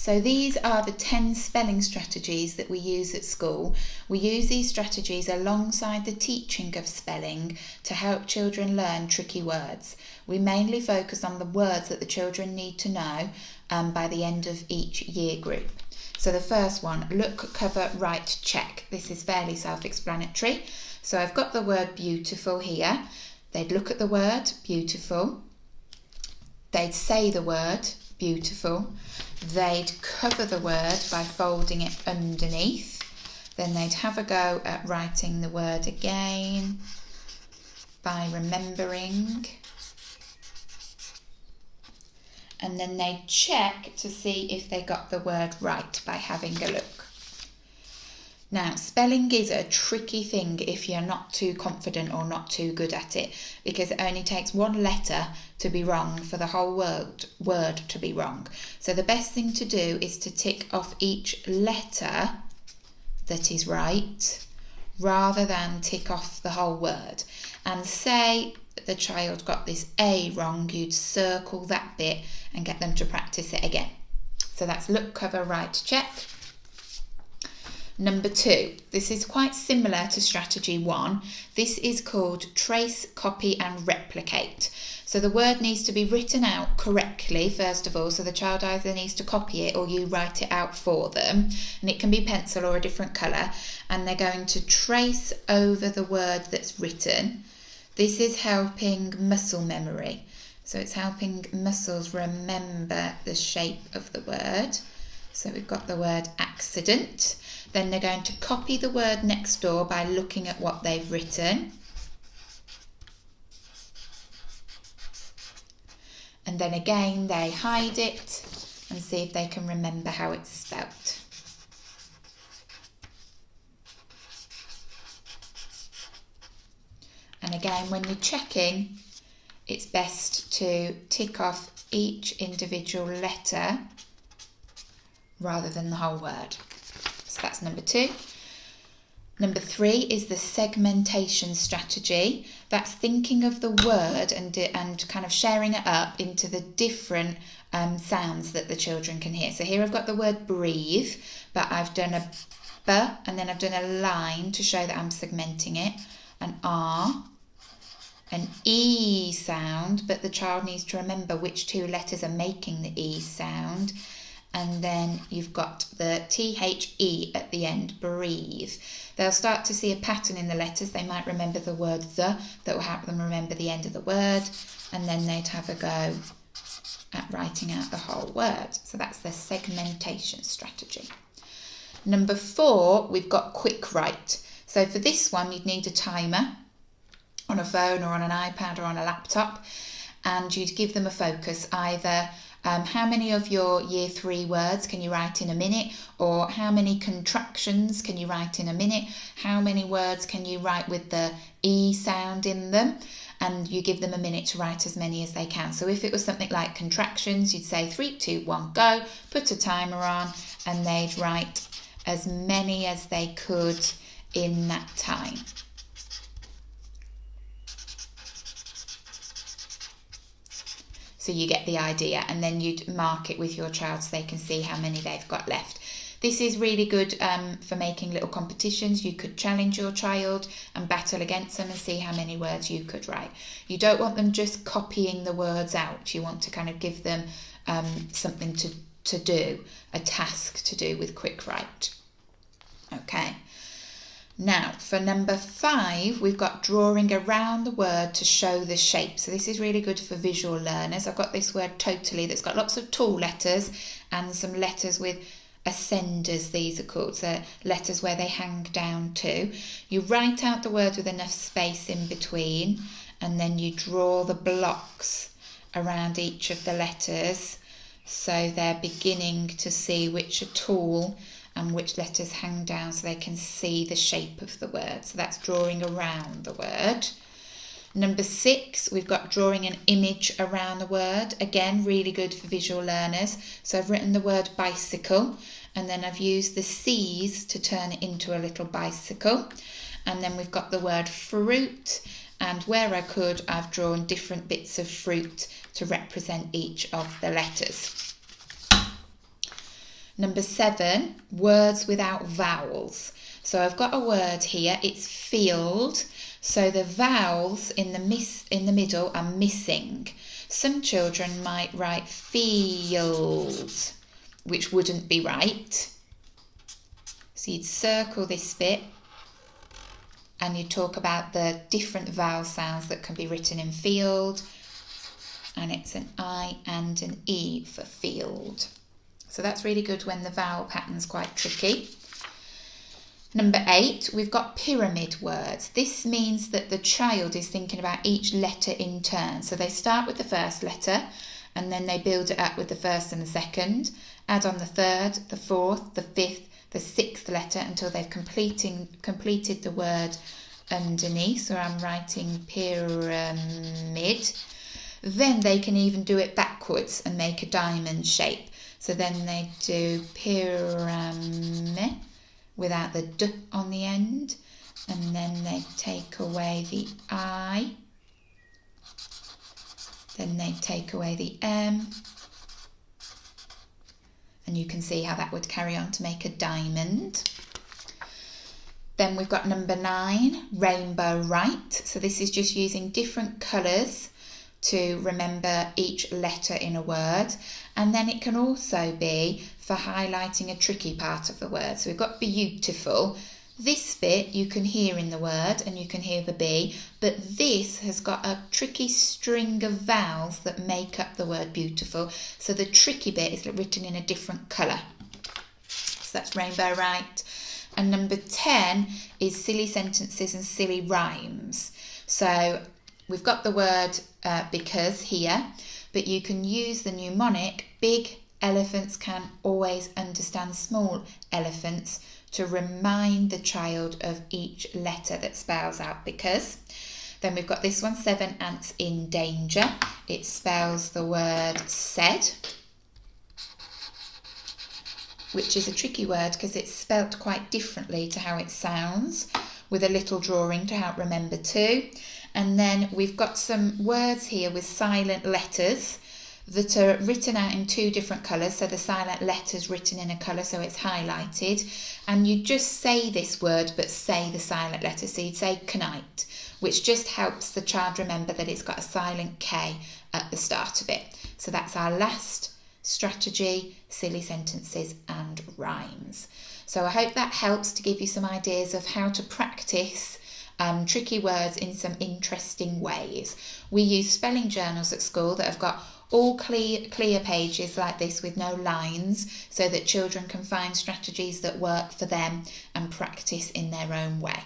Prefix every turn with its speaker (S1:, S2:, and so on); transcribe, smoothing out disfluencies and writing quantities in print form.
S1: So these are the 10 spelling strategies that we use at school. We use these strategies alongside the teaching of spelling to help children learn tricky words. We mainly focus on the words that the children need to know by the end of each year group. So the first one, look, cover, write, check. This is fairly self-explanatory. So I've got the word beautiful here. They'd look at the word beautiful. They'd say the word beautiful. They'd cover the word by folding it underneath. Then they'd have a go at writing the word again by remembering. And then they'd check to see if they got the word right by having a look. Now, spelling is a tricky thing if you're not too confident or not too good at it, because it only takes one letter to be wrong for the whole word to be wrong. So the best thing to do is to tick off each letter that is right, rather than tick off the whole word. And say the child got this A wrong, you'd circle that bit and get them to practice it again. So that's look, cover, write, check. Number 2, this is quite similar to strategy 1. This is called trace, copy and replicate. So the word needs to be written out correctly, first of all, so the child either needs to copy it or you write it out for them. And it can be pencil or a different colour. And they're going to trace over the word that's written. This is helping muscle memory. So it's helping muscles remember the shape of the word. So we've got the word accident. Then they're going to copy the word next door by looking at what they've written. And then again they hide it and see if they can remember how it's spelt. And again, when you're checking, it's best to tick off each individual letter rather than the whole word. So that's number 2. Number 3 is the segmentation strategy. That's thinking of the word and kind of sharing it up into the different sounds that the children can hear. So here I've got the word breathe, but I've done a B and then I've done a line to show that I'm segmenting it. An R, an E sound, but the child needs to remember which 2 letters are making the E sound. And then you've got the THE at the end, breathe. They'll start to see a pattern in the letters. They might remember the word the, that will help them remember the end of the word. And then they'd have a go at writing out the whole word. So that's the segmentation strategy. Number 4, we've got quick write. So for this one, you'd need a timer on a phone or on an iPad or on a laptop. And you'd give them a focus, either how many of your year 3 words can you write in a minute, or how many contractions can you write in a minute, how many words can you write with the E sound in them, and you give them a minute to write as many as they can. So if it was something like contractions, you'd say 3, 2, 1, go, put a timer on, and they'd write as many as they could in that time. So you get the idea, and then you'd mark it with your child so they can see how many they've got left. This is really good for making little competitions. You could challenge your child and battle against them and see how many words you could write. You don't want them just copying the words out. You want to kind of give them something to do, a task to do with quick write. Okay. Now, for number 5, we've got drawing around the word to show the shape. So this is really good for visual learners. I've got this word totally that's got lots of tall letters and some letters with ascenders, these are called. So letters where they hang down to. You write out the word with enough space in between, and then you draw the blocks around each of the letters so they're beginning to see which are tall and which letters hang down so they can see the shape of the word. So that's drawing around the word. Number 6, we've got drawing an image around the word. Again, really good for visual learners. So I've written the word bicycle, and then I've used the C's to turn it into a little bicycle. And then we've got the word fruit, and where I could, I've drawn different bits of fruit to represent each of the letters. Number 7, words without vowels. So I've got a word here, it's field. So the vowels in the middle are missing. Some children might write field, which wouldn't be right. So you'd circle this bit and you'd talk about the different vowel sounds that can be written in field. And it's an I and an E for field. So that's really good when the vowel pattern's quite tricky. Number 8, we've got pyramid words. This means that the child is thinking about each letter in turn. So they start with the first letter and then they build it up with the first and the second, add on the third, the fourth, the fifth, the sixth letter until they've completed the word underneath. So I'm writing pyramid. Then they can even do it backwards and make a diamond shape. So then they do pyramid without the D on the end, and then they take away the I, then they take away the M, and you can see how that would carry on to make a diamond. Then we've got number 9, rainbow write. So this is just using different colours to remember each letter in a word, and then it can also be for highlighting a tricky part of the word. So we've got beautiful. This bit you can hear in the word and you can hear the B, but this has got a tricky string of vowels that make up the word beautiful. So the tricky bit is written in a different colour. So that's rainbow write. And number 10 is silly sentences and silly rhymes. So we've got the word because here, but you can use the mnemonic big elephants can always understand small elephants to remind the child of each letter that spells out because. Then we've got this one, 7 ants in danger. It spells the word said, which is a tricky word because it's spelt quite differently to how it sounds, with a little drawing to help remember too. And then we've got some words here with silent letters that are written out in 2 different colours. So the silent letter's written in a colour, so it's highlighted. And you just say this word, but say the silent letter. So you'd say knight, which just helps the child remember that it's got a silent K at the start of it. So that's our last strategy, silly sentences and rhymes. So I hope that helps to give you some ideas of how to practice tricky words in some interesting ways. We use spelling journals at school that have got all clear pages like this with no lines so that children can find strategies that work for them and practice in their own way.